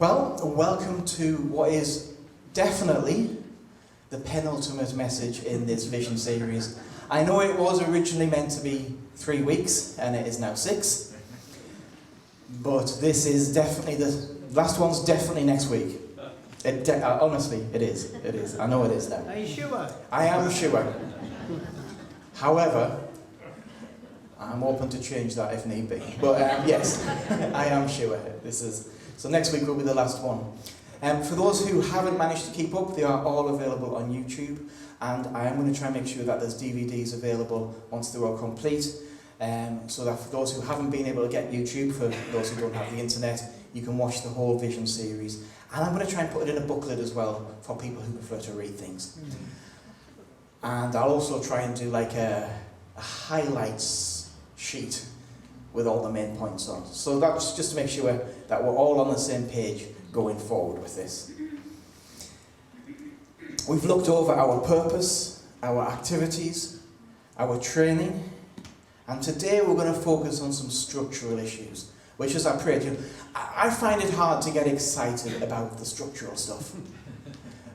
Well, welcome to what is definitely the penultimate message in this vision series. I know it was originally meant to be 3 weeks, and it is now 6. But this is definitely, the last one's definitely next week. Honestly, it is. It is. I know it is now. Are you sure? I am sure. However, I'm open to change that if need be. But yes, I am sure. So next week will be the last one. For those who haven't managed to keep up, they are all available on YouTube. And I am going to try and make sure that there's DVDs available once they're all complete. So that for those who haven't been able to get YouTube, for those who don't have the internet, you can watch the whole Vision series. And I'm going to try and put it in a booklet as well for people who prefer to read things. And I'll also try and do like a highlights sheet with all the main points on. So that's just to make sure that we're all on the same page going forward with this. We've looked over our purpose, our activities, our training, and today we're going to focus on some structural issues, which, as I prayed, I find it hard to get excited about the structural stuff.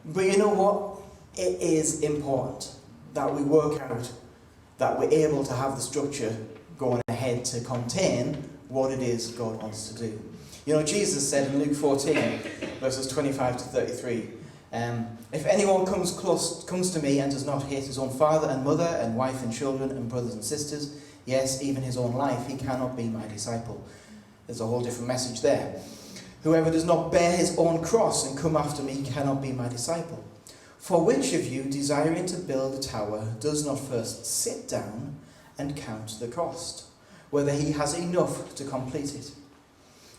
But you know what? It is important that we work out, that we're able to have the structure going ahead to contain what it is God wants to do. You know, Jesus said in Luke 14, verses 25 to 33, if anyone comes to me and does not hate his own father and mother and wife and children and brothers and sisters, yes, even his own life, he cannot be my disciple. There's a whole different message there. Whoever does not bear his own cross and come after me cannot be my disciple. For which of you, desiring to build a tower, does not first sit down and count the cost, whether he has enough to complete it?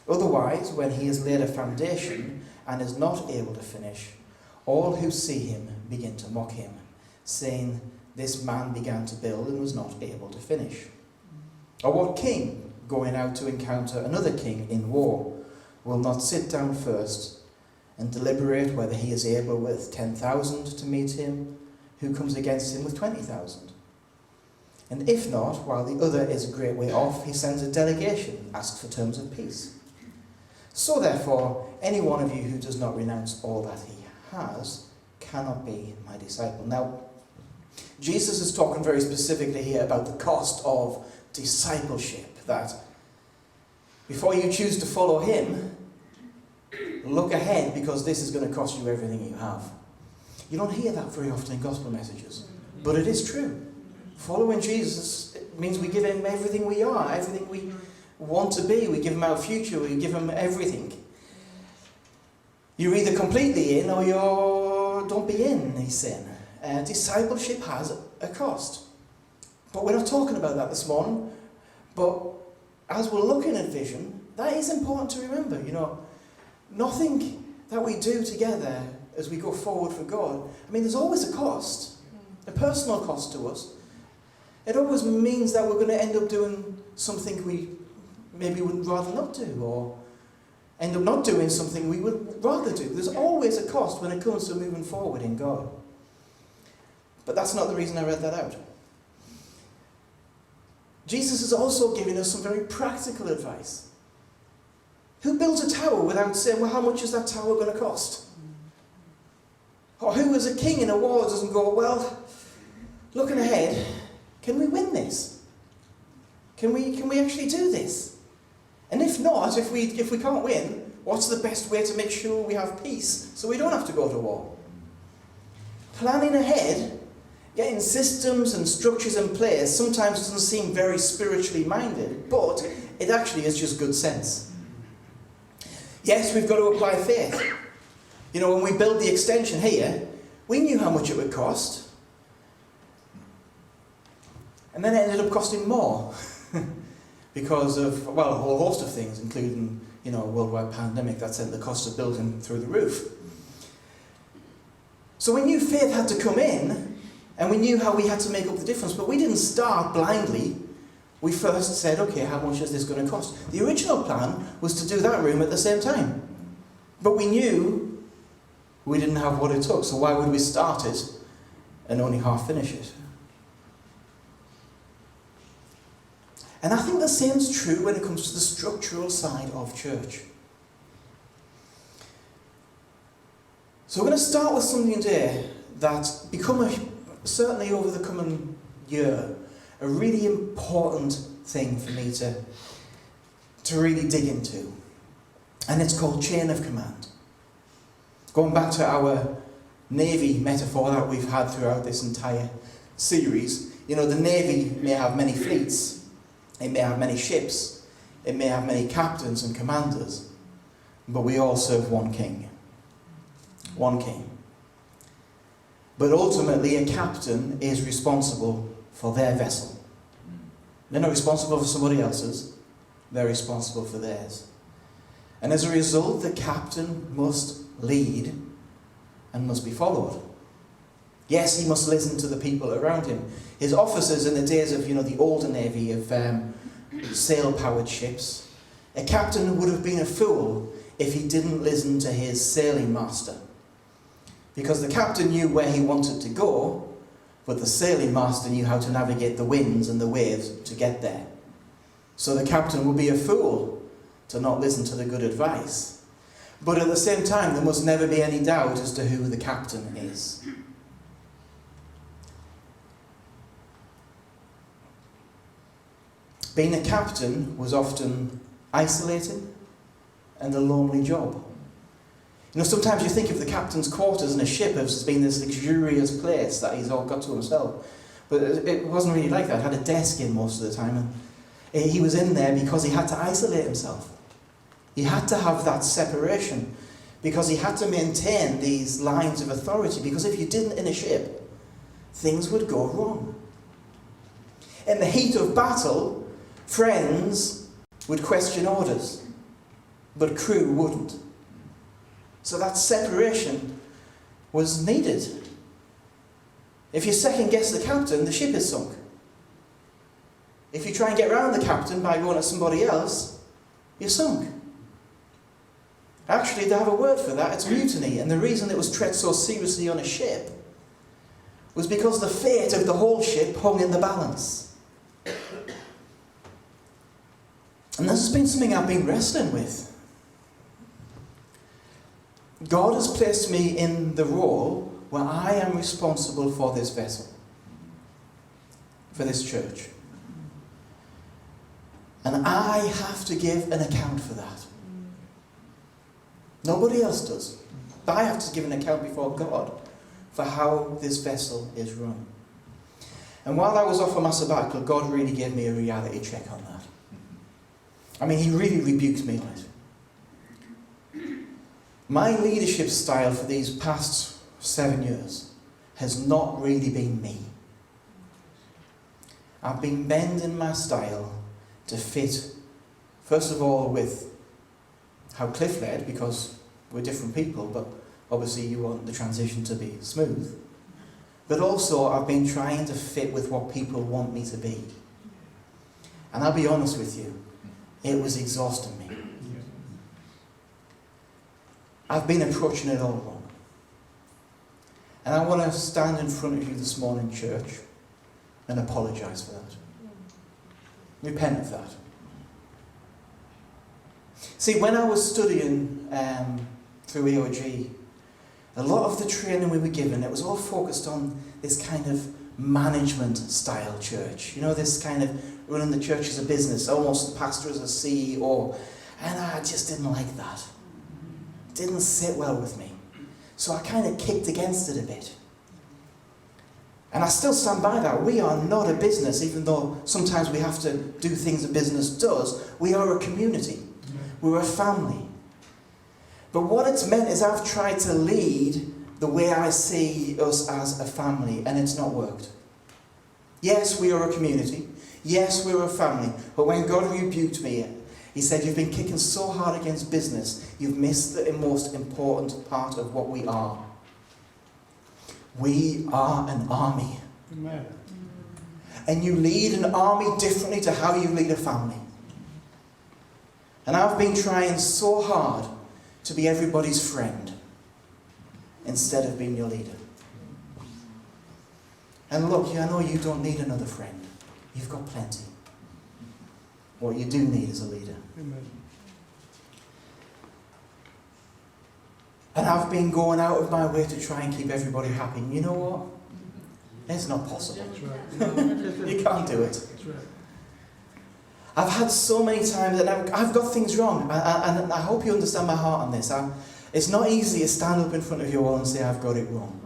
Otherwise, when he has laid a foundation and is not able to finish, all who see him begin to mock him, saying, this man began to build and was not able to finish. Or what king, going out to encounter another king in war, will not sit down first and deliberate whether he is able with 10,000 to meet him who comes against him with 20,000? And if not, while the other is a great way off, he sends a delegation, asks for terms of peace. So therefore, any one of you who does not renounce all that he has cannot be my disciple. Now, Jesus is talking very specifically here about the cost of discipleship, that before you choose to follow him, look ahead, because this is going to cost you everything you have. You don't hear that very often in gospel messages, but it is true. Following Jesus, it means we give him everything we are, everything we want to be. We give him our future, we give him everything. You're either completely in or don't be in, he's saying. Discipleship has a cost. But we're not talking about that this morning. But as we're looking at vision, that is important to remember. You know, nothing that we do together as we go forward for God, I mean, there's always a cost, a personal cost to us. It always means that we're going to end up doing something we maybe would rather not do, or end up not doing something we would rather do. There's always a cost when it comes to moving forward in God. But that's not the reason I read that out. Jesus is also giving us some very practical advice. Who builds a tower without saying, well, how much is that tower going to cost? Or who as a king in a war doesn't go, well, looking ahead, can we win this? Can we actually do this? And if not, if we can't win, what's the best way to make sure we have peace so we don't have to go to war? Planning ahead, getting systems and structures in place sometimes doesn't seem very spiritually minded, but it actually is just good sense. Yes, we've got to apply faith. You know, when we built the extension here, we knew how much it would cost. And then it ended up costing more. Because of, well, a whole host of things, including, you know, a worldwide pandemic that sent the cost of building through the roof. So we knew faith had to come in, and we knew how we had to make up the difference, but we didn't start blindly. We first said, okay, how much is this going to cost? The original plan was to do that room at the same time. But we knew we didn't have what it took, so why would we start it and only half finish it? And I think the same is true when it comes to the structural side of church. So we're going to start with something today that's become, certainly over the coming year, a really important thing for me to really dig into. And it's called chain of command. Going back to our Navy metaphor that we've had throughout this entire series, the Navy may have many fleets, it may have many ships, it may have many captains and commanders, but we all serve one king. One king. But ultimately, a captain is responsible for their vessel. They're not responsible for somebody else's, they're responsible for theirs. And as a result, the captain must lead and must be followed. Yes, he must listen to the people around him. His officers in the days of, the older Navy, of sail-powered ships, a captain would have been a fool if he didn't listen to his sailing master. Because the captain knew where he wanted to go, but the sailing master knew how to navigate the winds and the waves to get there. So the captain would be a fool to not listen to the good advice. But at the same time, there must never be any doubt as to who the captain is. Being a captain was often isolating and a lonely job. Sometimes you think of the captain's quarters in a ship as being this luxurious place that he's all got to himself. But it wasn't really like that. It had a desk in most of the time. And he was in there because he had to isolate himself. He had to have that separation because he had to maintain these lines of authority. Because if you didn't in a ship, things would go wrong. In the heat of battle, friends would question orders, but crew wouldn't. So that separation was needed. If you second guess the captain, the ship is sunk. If you try and get around the captain by going at somebody else, you're sunk. Actually, they have a word for that, it's mutiny. And the reason it was treated so seriously on a ship was because the fate of the whole ship hung in the balance. And this has been something I've been wrestling with. God has placed me in the role where I am responsible for this vessel, for this church. And I have to give an account for that. Nobody else does. But I have to give an account before God for how this vessel is run. And while I was off on my sabbatical, God really gave me a reality check on that. He really rebuked me on it. My leadership style for these past 7 years has not really been me. I've been bending my style to fit, first of all, with how Cliff led, because we're different people, but obviously you want the transition to be smooth. But also I've been trying to fit with what people want me to be. And I'll be honest with you, it was exhausting me. I've been approaching it all wrong. And I want to stand in front of you this morning, church, and apologise for that. Repent of that. See, when I was studying through EOG, a lot of the training we were given, it was all focused on this kind of management style church. This kind of running the church as a business, almost the pastor as a CEO. And I just didn't like that. Didn't sit well with me. So I kind of kicked against it a bit. And I still stand by that. We are not a business, even though sometimes we have to do things a business does. We are a community. We're a family. But what it's meant is I've tried to lead the way I see us as a family, and it's not worked. Yes, we are a community. Yes, we're a family. But when God rebuked me, He said, you've been kicking so hard against business, you've missed the most important part of what we are. We are an army. Amen. And you lead an army differently to how you lead a family. And I've been trying so hard to be everybody's friend instead of being your leader. And look, I know you don't need another friend. You've got plenty. What you do need is a leader. Amen. And I've been going out of my way to try and keep everybody happy. And you know what? It's not possible. You can't do it. I've had so many times that I've got things wrong. And I hope you understand my heart on this. It's not easy to stand up in front of you all and say, I've got it wrong.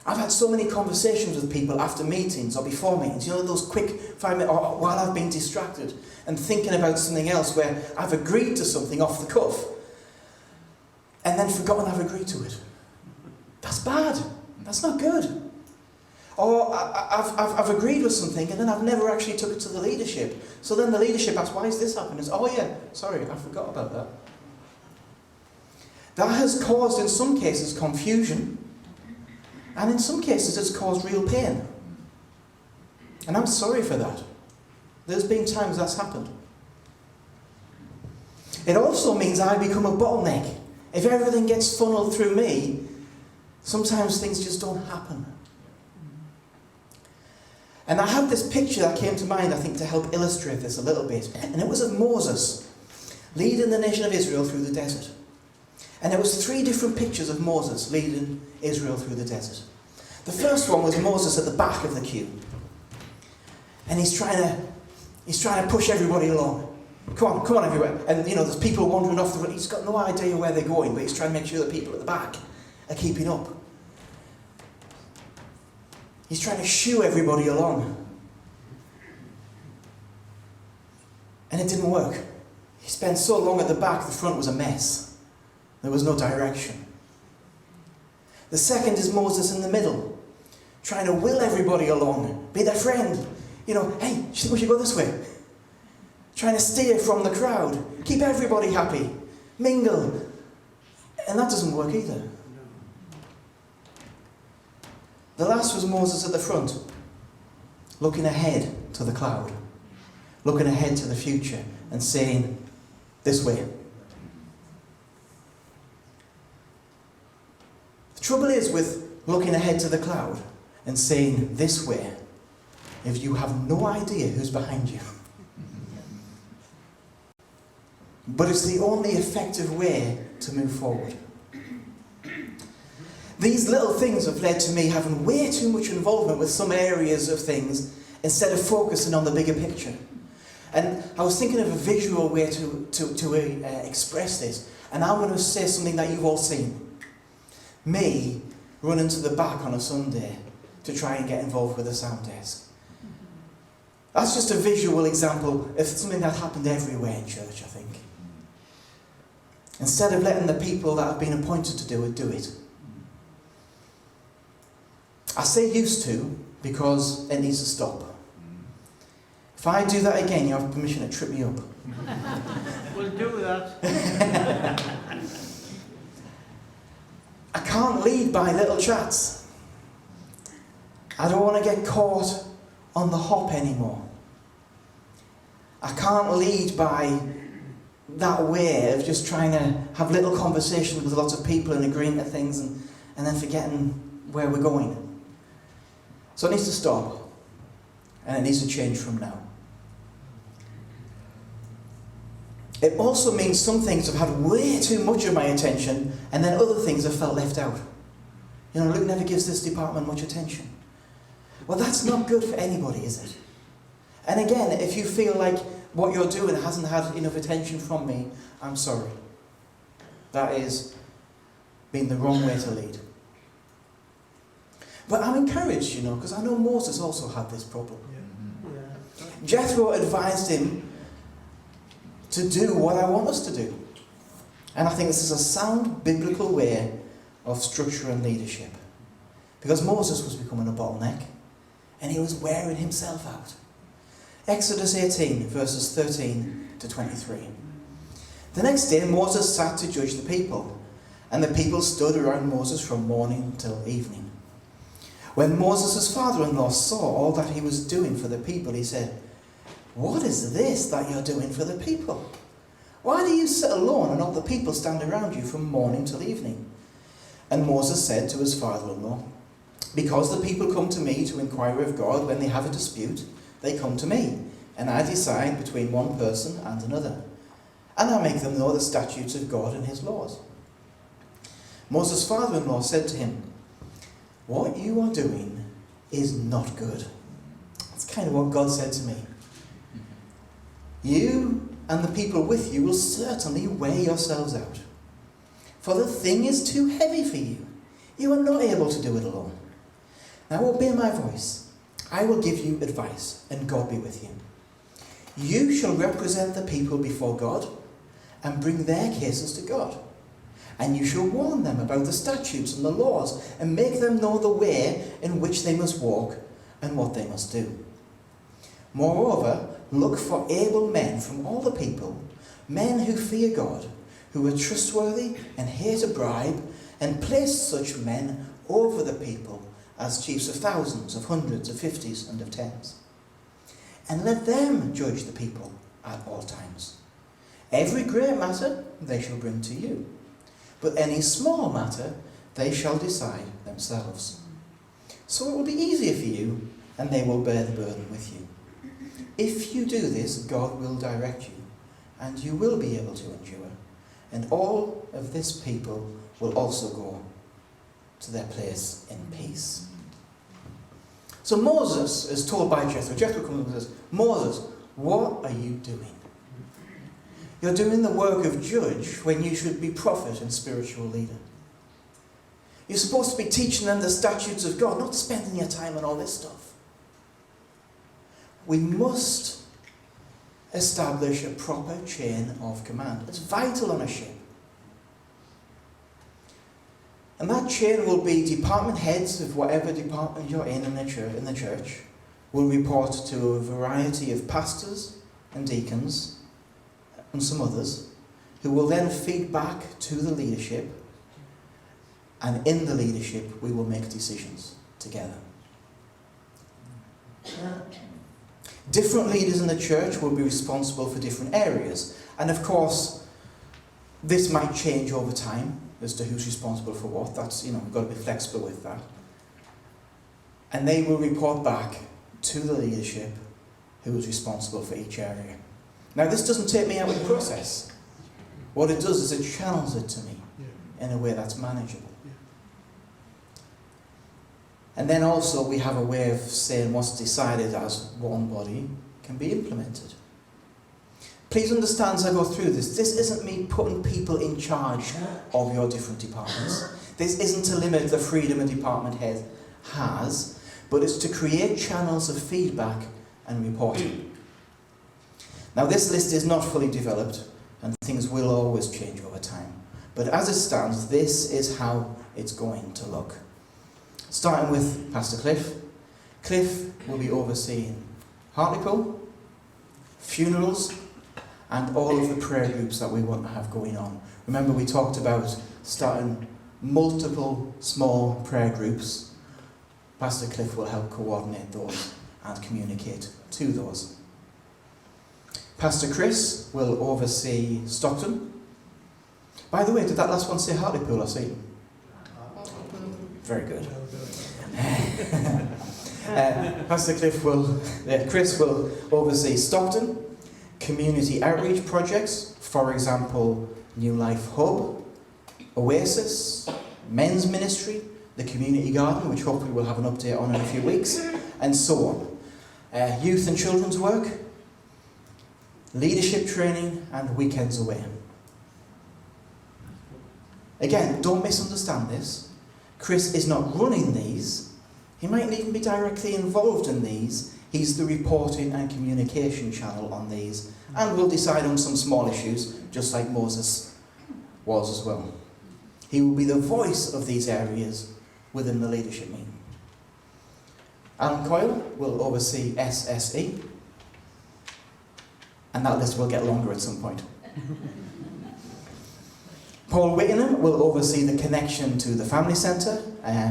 I've had so many conversations with people after meetings or before meetings, you know, those quick 5 minutes, or while I've been distracted and thinking about something else where I've agreed to something off the cuff and then forgotten I've agreed to it. That's bad. That's not good. Or I've agreed with something and then I've never actually took it to the leadership. So then the leadership asks, why is this happening? It's, oh yeah, sorry, I forgot about that. That has caused, in some cases, confusion. And in some cases, it's caused real pain. And I'm sorry for that. There's been times that's happened. It also means I become a bottleneck. If everything gets funneled through me, sometimes things just don't happen. And I have this picture that came to mind, I think, to help illustrate this a little bit. And it was of Moses leading the nation of Israel through the desert. And there was 3 different pictures of Moses leading Israel through the desert. The first one was Moses at the back of the queue. And he's trying to push everybody along. Come on everywhere. And you know, there's people wandering off the road. He's got no idea where they're going, but he's trying to make sure the people at the back are keeping up. He's trying to shoo everybody along. And it didn't work. He spent so long at the back, the front was a mess. There was no direction. The second is Moses in the middle, trying to will everybody along, be their friend. You know, hey, do you think we should go this way? Trying to steer from the crowd, keep everybody happy, mingle. And that doesn't work either. The last was Moses at the front, looking ahead to the cloud, looking ahead to the future and saying, this way. The trouble is with looking ahead to the cloud and saying this way, if you have no idea who's behind you. But it's the only effective way to move forward. These little things have led to me having way too much involvement with some areas of things instead of focusing on the bigger picture. And I was thinking of a visual way to express this. And I'm going to say something that you've all seen. Me running to the back on a Sunday to try and get involved with the sound desk. That's just a visual example of something that happened everywhere in church, I think. Instead of letting the people that have been appointed to do it, do it. I say used to because it needs to stop. If I do that again, you have permission to trip me up. We'll do that. I can't lead by little chats. I don't want to get caught on the hop anymore. I can't lead by that way of just trying to have little conversations with lots of people and agreeing to things and then forgetting where we're going. So it needs to stop. And it needs to change from now. It also means some things have had way too much of my attention and then other things have felt left out. You know, Luke never gives this department much attention. Well, that's not good for anybody, is it? And again, if you feel like what you're doing hasn't had enough attention from me, I'm sorry. That is been the wrong way to lead. But I'm encouraged, you know, because I know Moses also had this problem. Yeah. Jethro advised him to do what I want us to do. And I think this is a sound biblical way of structure and leadership. Because Moses was becoming a bottleneck and he was wearing himself out. Exodus 18, verses 13 to 23. The next day Moses sat to judge the people, and the people stood around Moses from morning till evening. When Moses' father-in-law saw all that he was doing for the people, he said, "What is this that you're doing for the people? Why do you sit alone and all the people stand around you from morning till evening?" And Moses said to his father-in-law, "Because the people come to me to inquire of God when they have a dispute, they come to me, and I decide between one person and another. And I make them know the statutes of God and his laws." Moses' father-in-law said to him, "What you are doing is not good." That's kind of what God said to me. You and the people with you will certainly wear yourselves out, for the thing is too heavy for you. You are not able to do it alone. Now obey my voice. I will give you advice, and God be with you. You shall represent the people before God and bring their cases to God. And you shall warn them about the statutes and the laws and make them know the way in which they must walk and what they must do. Moreover, look for able men from all the people, men who fear God, who are trustworthy and hate a bribe, and place such men over the people as chiefs of thousands, of hundreds, of fifties, and of tens. And let them judge the people at all times. Every great matter they shall bring to you, but any small matter they shall decide themselves. So it will be easier for you, and they will bear the burden with you. If you do this, God will direct you, and you will be able to endure. And all of this people will also go to their place in peace. So Moses is told by Jethro. Jethro comes and says, "Moses, what are you doing? You're doing the work of judge when you should be prophet and spiritual leader. You're supposed to be teaching them the statutes of God, not spending your time on all this stuff. We must establish a proper chain of command. It's vital on a ship. And that chain will be department heads of whatever department you're in the church will report to a variety of pastors and deacons and some others who will then feed back to the leadership, and in the leadership we will make decisions together. Different leaders in the church will be responsible for different areas, and of course this might change over time as to who's responsible for what. That's, we've got to be flexible with that. And they will report back to the leadership who is responsible for each area. Now this doesn't take me out of the process. What it does is it channels it to me in a way that's manageable. And then also we have a way of saying what's decided as one body can be implemented. Please understand as I go through this isn't me putting people in charge of your different departments. This isn't to limit the freedom a department head has, but it's to create channels of feedback and reporting. Now this list is not fully developed, and things will always change over time. But as it stands, this is how it's going to look. Starting with Pastor Cliff. Cliff will be overseeing Hartlepool, funerals, and all of the prayer groups that we want to have going on. Remember, we talked about starting multiple small prayer groups. Pastor Cliff will help coordinate those and communicate to those. Pastor Chris will oversee Stockton. By the way, did that last one say Hartlepool or Seaton? Very good. Pastor Chris will oversee Stockton, community outreach projects, for example, New Life Hub, Oasis, men's ministry, the community garden, which hopefully we'll have an update on in a few weeks, and so on. Youth and children's work, leadership training, and weekends away. Again, don't misunderstand this. Chris is not running these. He might even be directly involved in these. He's the reporting and communication channel on these, and will decide on some small issues, just like Moses was as well. He will be the voice of these areas within the leadership meeting. Alan Coyle will oversee SSE, and that list will get longer at some point. Paul Whittingham will oversee the connection to the family centre.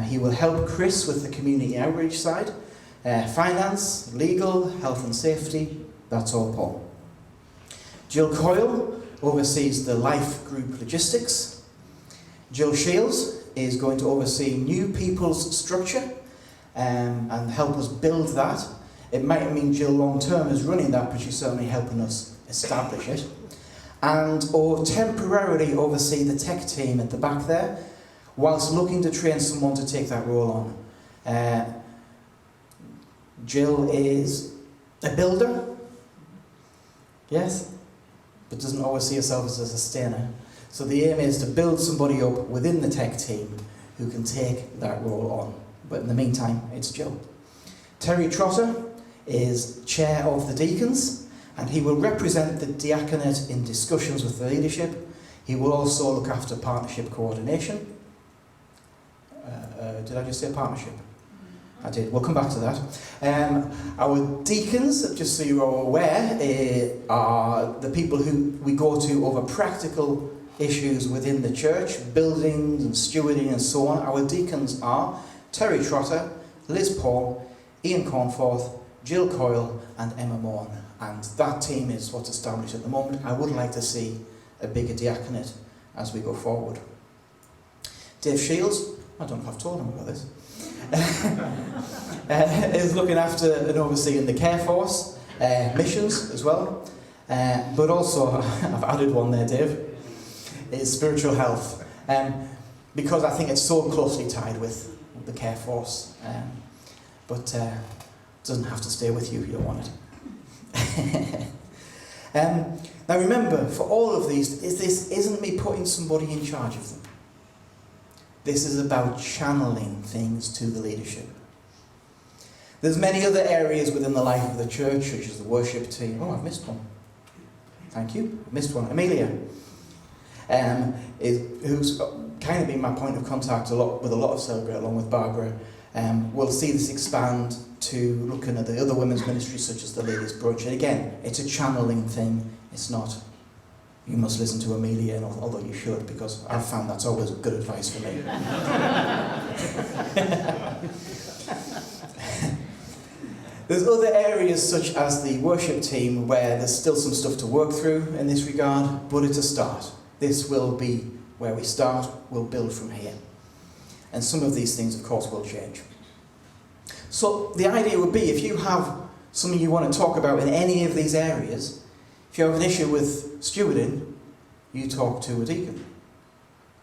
He will help Chris with the community outreach side. Finance, legal, health and safety, that's all Paul. Jill Coyle oversees the life group logistics. Jill Shields is going to oversee new people's structure and help us build that. It might mean Jill long term is running that, but she's certainly helping us establish it. Or temporarily oversee the tech team at the back there, whilst looking to train someone to take that role on. Jill is a builder, yes, but doesn't always see herself as a sustainer. So the aim is to build somebody up within the tech team who can take that role on. But in the meantime, it's Jill. Terry Trotter is chair of the deacons, and he will represent the diaconate in discussions with the leadership. He will also look after partnership coordination. Did I just say partnership? I did. We'll come back to that. Our deacons, just so you're all aware, are the people who we go to over practical issues within the church, buildings and stewarding and so on. Our deacons are Terry Trotter, Liz Paul, Ian Cornforth, Jill Coyle and Emma Morn. And that team is what's established at the moment. I would like to see a bigger diaconate as we go forward. Dave Shields, I don't know if I've told him about this, is looking after and overseeing the care force, missions as well. But also, I've added one there, Dave, is spiritual health. Because I think it's so closely tied with the care force. But it doesn't have to stay with you if you don't want it. Now remember, for all of these, this isn't me putting somebody in charge of them. This is about channeling things to the leadership. There's many other areas within the life of the church, such as the worship team. Oh, I've missed one. Thank you. I missed one. Amelia, who's kind of been my point of contact with a lot of Celebrate, along with Barbara. We'll see this expand to looking at the other women's ministries, such as the Ladies' Brunch. And again, it's a channeling thing. It's not, you must listen to Amelia, although you should, because I've found that's always good advice for me. There's other areas, such as the worship team, where there's still some stuff to work through in this regard, but it's a start. This will be where we start. We'll build from here. And some of these things, of course, will change. So the idea would be, if you have something you want to talk about in any of these areas, if you have an issue with stewarding, you talk to a deacon.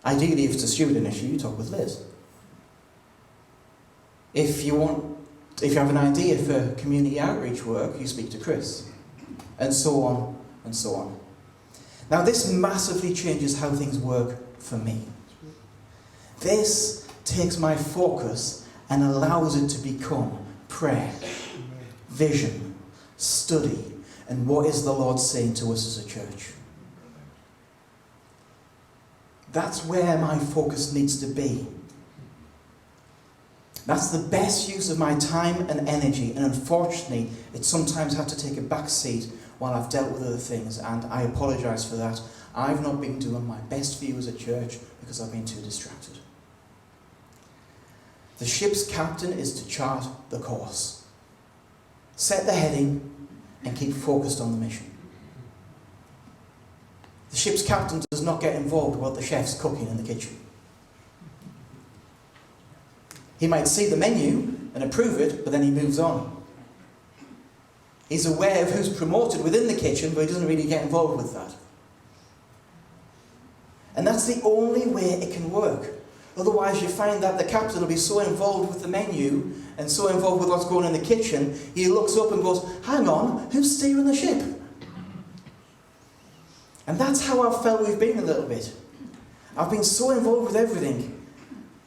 Ideally, if it's a stewarding issue, you talk with Liz. If you have an idea for community outreach work, you speak to Chris. And so on, and so on. Now, this massively changes how things work for me. This takes my focus and allows it to become prayer, vision, study, and what is the Lord saying to us as a church. That's where my focus needs to be. That's the best use of my time and energy, and unfortunately, it sometimes had to take a back seat while I've dealt with other things, and I apologise for that. I've not been doing my best for you as a church because I've been too distracted. The ship's captain is to chart the course, set the heading, and keep focused on the mission. The ship's captain does not get involved with what the chef's cooking in the kitchen. He might see the menu and approve it, but then he moves on. He's aware of who's promoted within the kitchen, but he doesn't really get involved with that. And that's the only way it can work. Otherwise, you find that the captain will be so involved with the menu and so involved with what's going on in the kitchen, he looks up and goes, hang on, who's steering the ship? And that's how I've felt we've been a little bit. I've been so involved with everything,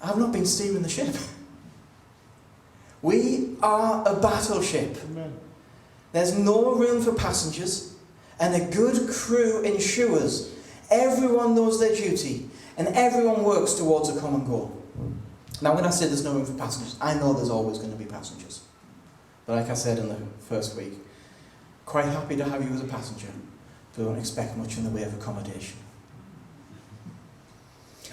I've not been steering the ship. We are a battleship. Amen. There's no room for passengers, and a good crew ensures everyone knows their duty and everyone works towards a common goal. Now, when I say there's no room for passengers, I know there's always going to be passengers. But like I said in the first week, quite happy to have you as a passenger, but don't expect much in the way of accommodation.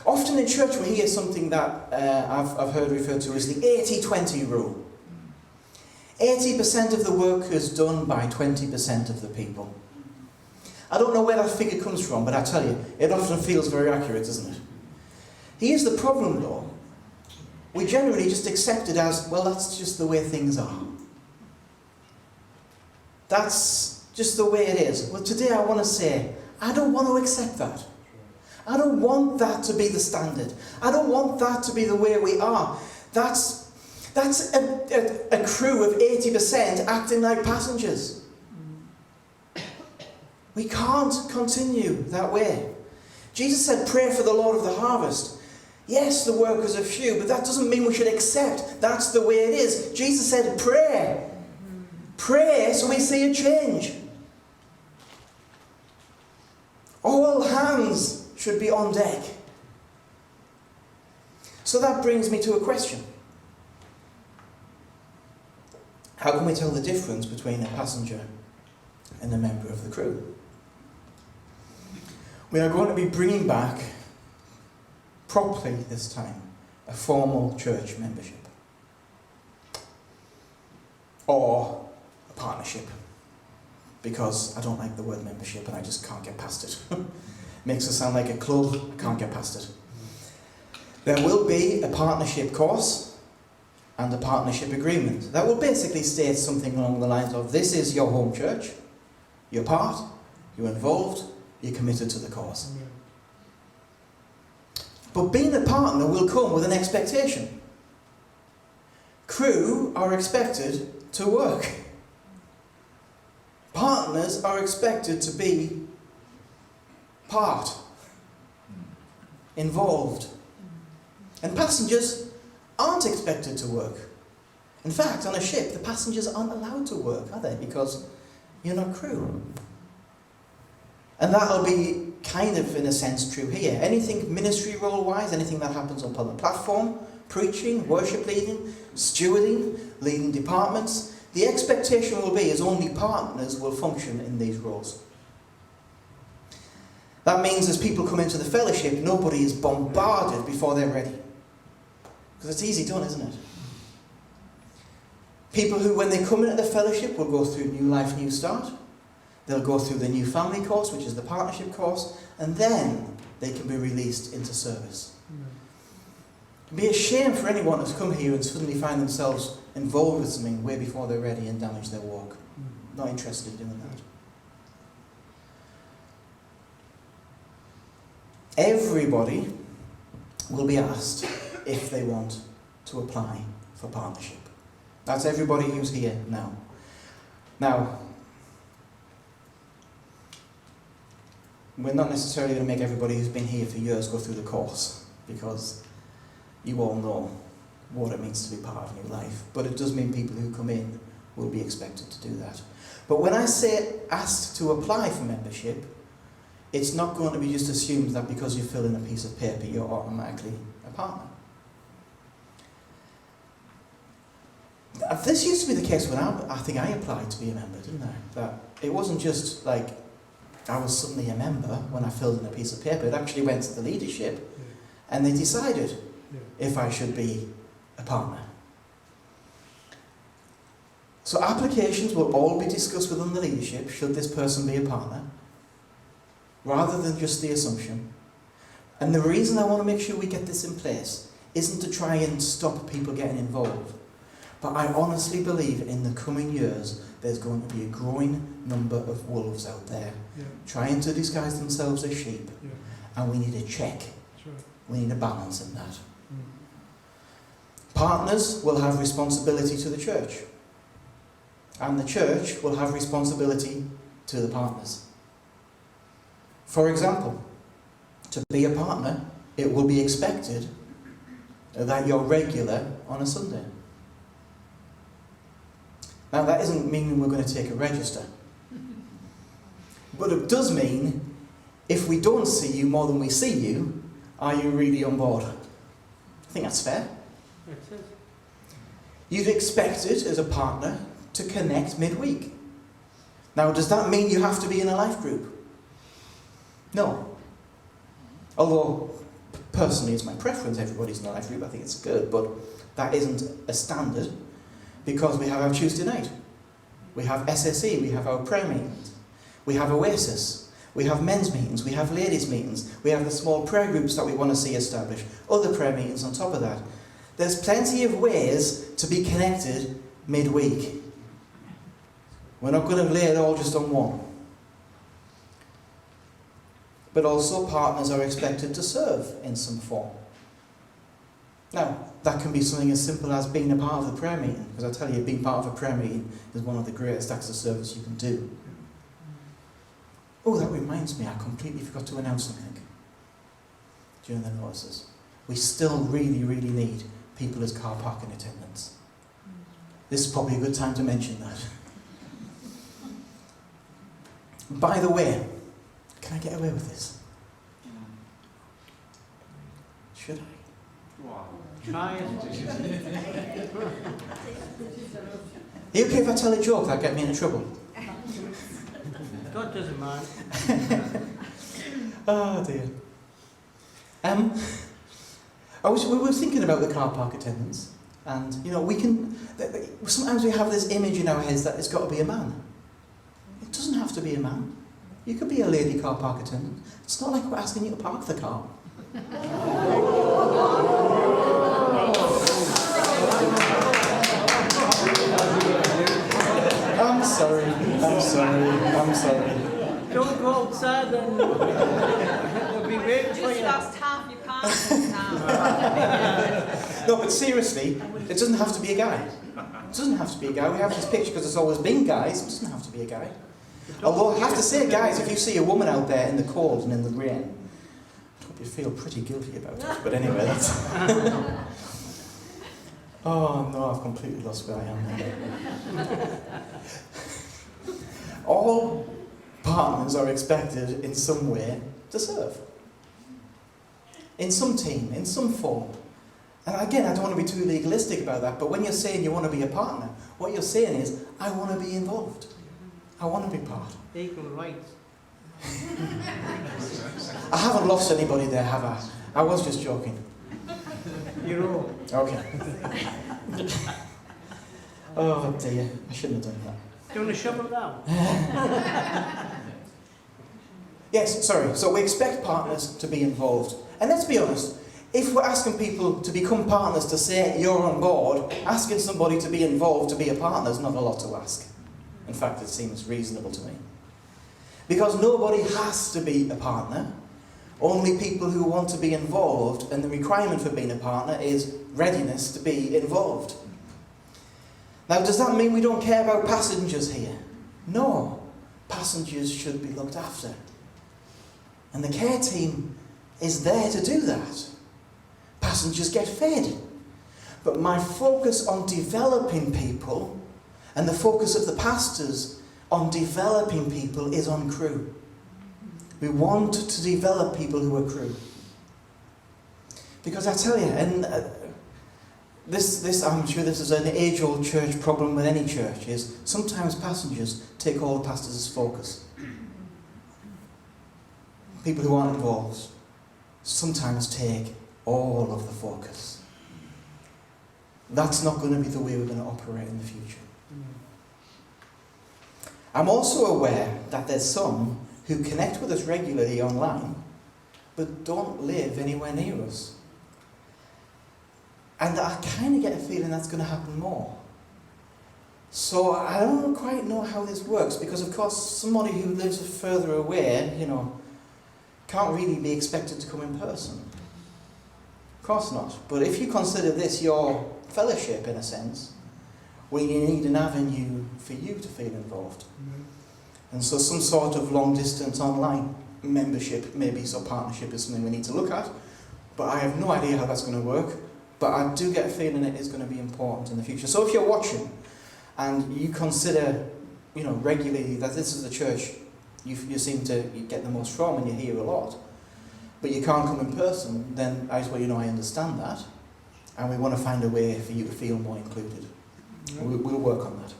Often in church we hear something that I've heard referred to as the 80-20 rule. 80% of the work is done by 20% of the people. I don't know where that figure comes from, but I tell you, it often feels very accurate, doesn't it? Here's the problem though. We generally just accept it as, well, that's just the way things are. That's just the way it is. Well, today I want to say, I don't want to accept that. I don't want that to be the standard. I don't want that to be the way we are. That's a crew of 80% acting like passengers. We can't continue that way. Jesus said, pray for the Lord of the harvest. Yes, the workers are few, but that doesn't mean we should accept that's the way it is. Jesus said, pray. Pray so we see a change. All hands should be on deck. So that brings me to a question. How can we tell the difference between a passenger and a member of the crew? We are going to be bringing back, properly this time, a formal church membership. Or a partnership. Because I don't like the word membership and I just can't get past it. Makes it sound like a club, I can't get past it. There will be a partnership course and a partnership agreement. That will basically state something along the lines of, this is your home church, you're part, you're involved, you're committed to the cause. But being a partner will come with an expectation. Crew are expected to work. Partners are expected to be part, involved. And passengers aren't expected to work. In fact, on a ship, the passengers aren't allowed to work, are they? Because you're not crew. And that'll be kind of, in a sense, true here. Anything ministry role-wise, anything that happens up on the platform, preaching, worship leading, stewarding, leading departments, the expectation will be is only partners will function in these roles. That means as people come into the fellowship, nobody is bombarded before they're ready. Because it's easy done, isn't it? People who, when they come into the fellowship, will go through New Life, New Start. They'll go through the New Family course, which is the partnership course, and then they can be released into service. It'd be a shame for anyone to come here and suddenly find themselves involved with something way before they're ready and damage their walk. Not interested in doing that. Everybody will be asked if they want to apply for partnership. That's everybody who's here now. Now, we're not necessarily going to make everybody who's been here for years go through the course, because you all know what it means to be part of New Life. But it does mean people who come in will be expected to do that. But when I say asked to apply for membership, it's not going to be just assumed that because you fill in a piece of paper, you're automatically a partner. This used to be the case when I think I applied to be a member, didn't I? That it wasn't just like I was suddenly a member when I filled in a piece of paper. It actually went to the leadership and they decided if I should be a partner. So applications will all be discussed within the leadership, should this person be a partner, rather than just the assumption. And the reason I want to make sure we get this in place isn't to try and stop people getting involved. But I honestly believe in the coming years there's going to be a growing number of wolves out there trying to disguise themselves as sheep. And we need a check. We need a balance in that. Partners will have responsibility to the church. And the church will have responsibility to the partners. For example, to be a partner, it will be expected that you're regular on a Sunday. Now that doesn't mean we're going to take a register. But it does mean, if we don't see you more than we see you, are you really on board? I think that's fair. You'd expect it as a partner to connect midweek. Now, does that mean you have to be in a life group? No. Although, personally, it's my preference, everybody's in a life group, I think it's good, but that isn't a standard, because we have our Tuesday night. We have SSE, we have our prayer meetings. We have Oasis. We have men's meetings, we have ladies' meetings. We have the small prayer groups that we want to see established. Other prayer meetings on top of that. There's plenty of ways to be connected midweek. We're not going to lay it all just on one. but also partners are expected to serve in some form. Now, that can be something as simple as being a part of the prayer meeting, because I tell you, being part of a prayer meeting is one of the greatest acts of service you can do. Oh, that reminds me, I completely forgot to announce something during the notices. We still really, really need people as car parking attendants. This is probably a good time to mention that. By the way, can I get away with this? Should I? Try it. Are you okay if I tell a joke that'll get me into trouble? God doesn't mind. Oh dear. We were thinking about the car park attendants, and sometimes we have this image in our heads that it's got to be a man. It doesn't have to be a man. You could be a lady car park attendant. It's not like we're asking you to park the car. I'm sorry. Don't go outside and they'll be waiting for Just you. lost half your parking now. No, but seriously, it doesn't have to be a guy. It doesn't have to be a guy. We have this picture because it's always been guys. It doesn't have to be a guy. Although I have to say, guys, if you see a woman out there in the cold and in the rain, I hope you feel pretty guilty about it. But anyway, that's... Oh no, I've completely lost where I am now. All partners are expected in some way to serve. In some team, in some form. And again, I don't want to be too legalistic about that, but when you're saying you want to be a partner, what you're saying is, I want to be involved. I want to be part. Equal rights. I haven't lost anybody there, have I? I was just joking. You're all. Okay. Oh dear, I shouldn't have done that. Do you want to shovel down? Yes, sorry. So we expect partners to be involved. And let's be honest, if we're asking people to become partners to say you're on board, asking somebody to be involved to be a partner is not a lot to ask. In fact, it seems reasonable to me. Because nobody has to be a partner. Only people who want to be involved, and the requirement for being a partner is readiness to be involved. Now, does that mean we don't care about passengers here? No. Passengers should be looked after. And the care team is there to do that. Passengers get fed. But my focus on developing people, and the focus of the pastors on developing people, is on crew. We want to develop people who are crew. Because I tell you, and this I'm sure this is an age-old church problem with any church, is sometimes passengers take all the pastors' focus. People who aren't involved sometimes take all of the focus. That's not going to be the way we're going to operate in the future. I'm also aware that there's some who connect with us regularly online, but don't live anywhere near us. And I kind of get a feeling that's going to happen more. So I don't quite know how this works, because of course somebody who lives further away, can't really be expected to come in person. Of course not. But if you consider this your fellowship, in a sense, well, you need an avenue for you to feel involved. And so some sort of long-distance online membership, maybe so partnership, is something we need to look at. But I have no idea how that's going to work. But I do get a feeling it is going to be important in the future. So if you're watching and you consider, regularly that this is the church you seem to get the most from and you hear a lot, but you can't come in person, then I understand that. And we want to find a way for you to feel more included. We'll work on that.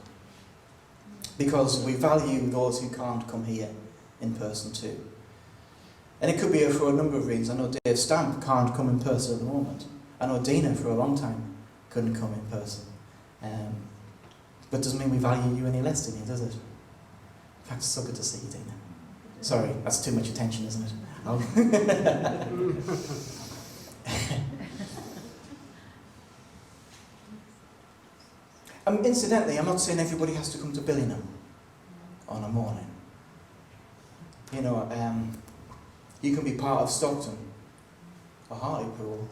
Because we value those who can't come here in person too. And it could be for a number of reasons. I know Dave Stamp can't come in person at the moment. I know Dina for a long time couldn't come in person. But doesn't mean we value you any less, Dina, does it? In fact, it's so good to see you, Dina. Sorry, that's too much attention, isn't it? Incidentally, I'm not saying everybody has to come to Billingham on a morning. You can be part of Stockton or Hartlepool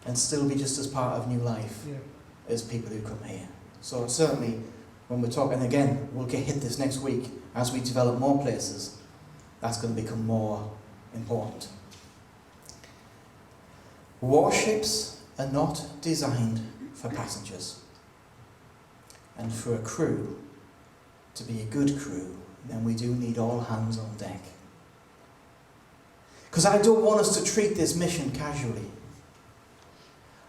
and still be just as part of New Life as people who come here. So certainly, when we're talking, again, we'll hit this next week, as we develop more places, that's going to become more important. Warships are not designed for passengers. And for a crew to be a good crew, then we do need all hands on deck. Because I don't want us to treat this mission casually.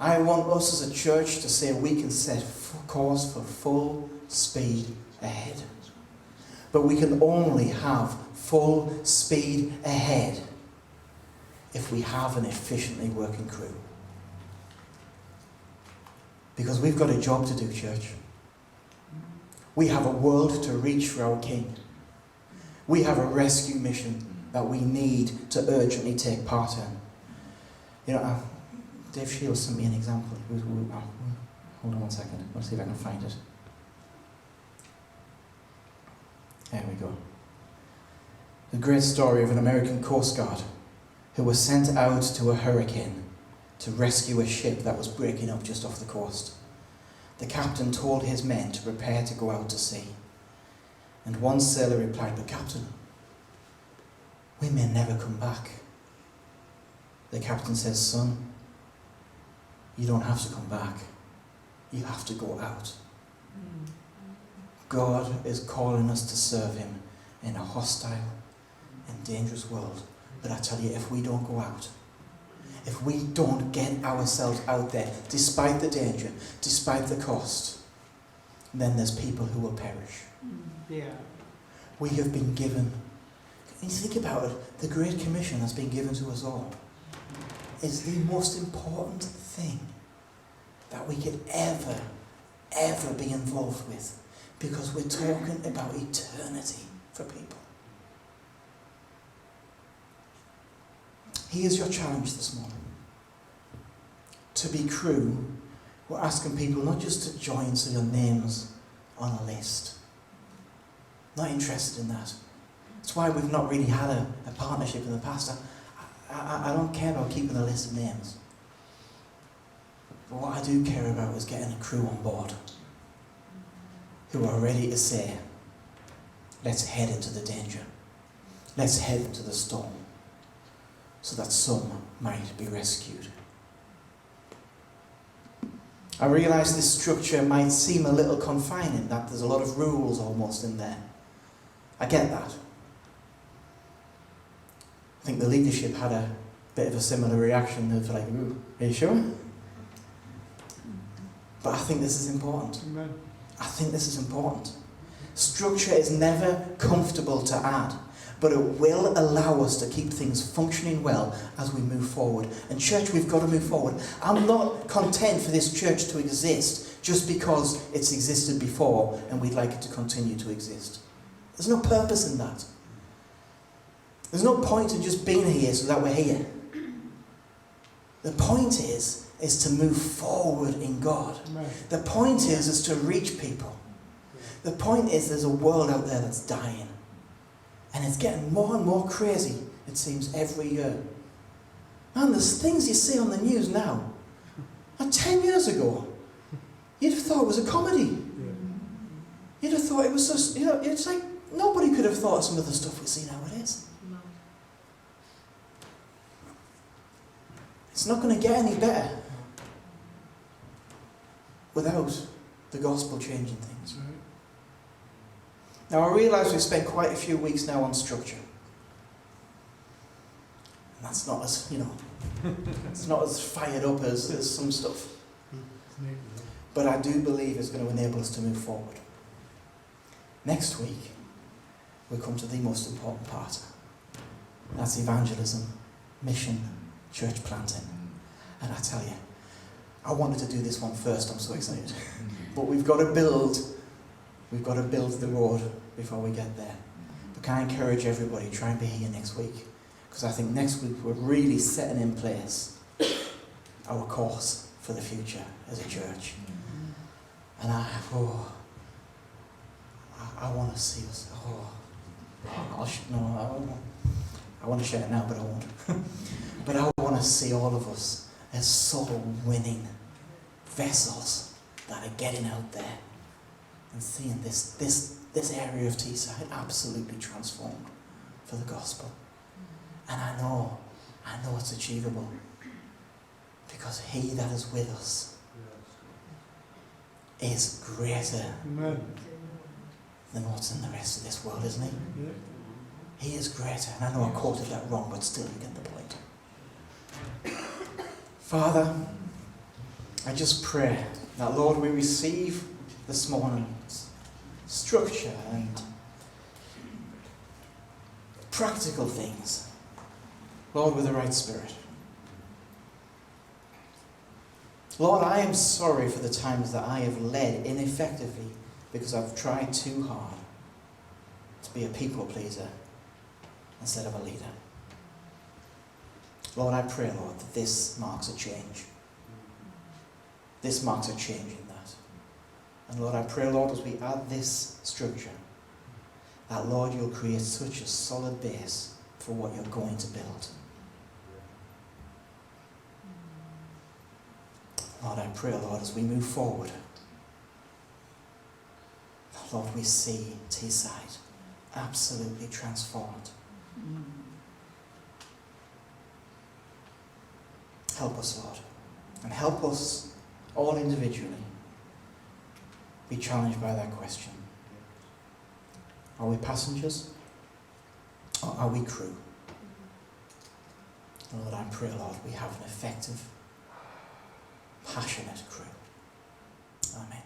I want us as a church to say we can set course for full speed ahead. But we can only have full speed ahead if we have an efficiently working crew. Because we've got a job to do, church. We have a world to reach for our King. We have a rescue mission that we need to urgently take part in. You know, Dave Shields sent me an example. Hold on one second. Let's see if I can find it. There we go. The great story of an American Coast Guard who was sent out to a hurricane to rescue a ship that was breaking up just off the coast. The captain told his men to prepare to go out to sea. And one sailor replied, "But Captain, we may never come back." The captain says, "Son, you don't have to come back. You have to go out." God is calling us to serve him in a hostile and dangerous world. But I tell you, if we don't go out, if we don't get ourselves out there, despite the danger, despite the cost, then there's people who will perish. Yeah. We have been given, can you think about it, the Great Commission that's been given to us all is the most important thing that we could ever be involved with, because we're talking about eternity for people. Here's your challenge this morning. To be crew, we're asking people not just to join so your name's on a list. Not interested in that. That's why we've not really had a partnership in the past. I don't care about keeping a list of names. But what I do care about is getting a crew on board who are ready to say, let's head into the danger. Let's head into the storm, so that some might be rescued. I realise this structure might seem a little confining, that there's a lot of rules almost in there. I get that. I think the leadership had a bit of a similar reaction of like, "Ooh, are you sure?" But I think this is important. Amen. I think this is important. Structure is never comfortable to add, but it will allow us to keep things functioning well as we move forward. And church, we've got to move forward. I'm not content for this church to exist just because it's existed before and we'd like it to continue to exist. There's no purpose in that. There's no point in just being here so that we're here. The point is to move forward in God. Amen. The point is to reach people. The point is there's a world out there that's dying. And it's getting more and more crazy, it seems, every year. Man, there's things you see on the news now. And 10 years ago, you'd have thought it was a comedy. You'd have thought it was just, it's like nobody could have thought of some of the stuff we see nowadays. It's not going to get any better without the gospel changing things. Now I realise we've spent quite a few weeks now on structure. And that's not as, it's not as fired up as some stuff. But I do believe it's going to enable us to move forward. Next week, we come to the most important part. That's evangelism, mission, church planting. And I tell you, I wanted to do this one first, I'm so excited. But we've got to build the road before we get there. But can I encourage everybody, try and be here next week? Because I think next week we're really setting in place our course for the future as a church. And I want to see us. I want to share it now, but I won't. But I want to see all of us as soul-winning vessels that are getting out there and seeing this area of Teesside absolutely transformed for the gospel. And I know it's achievable because he that is with us is greater Amen. than what's in the rest of this world, isn't he? Yeah. He is greater. And I know I quoted that wrong, but still you get the point. Father, I just pray that, Lord, we receive this morning's structure and practical things, Lord, with the right spirit. Lord, I am sorry for the times that I have led ineffectively because I've tried too hard to be a people pleaser instead of a leader. Lord, I pray, Lord, that this marks a change. This marks a change in that. And Lord, I pray, Lord, as we add this structure, that, Lord, you'll create such a solid base for what you're going to build. Lord, I pray, Lord, as we move forward, Lord, we see Teesside absolutely transformed. Help us, Lord, and help us all individually be challenged by that question. Are we passengers or are we crew? Lord, I pray, Lord, we have an effective, passionate crew. Amen.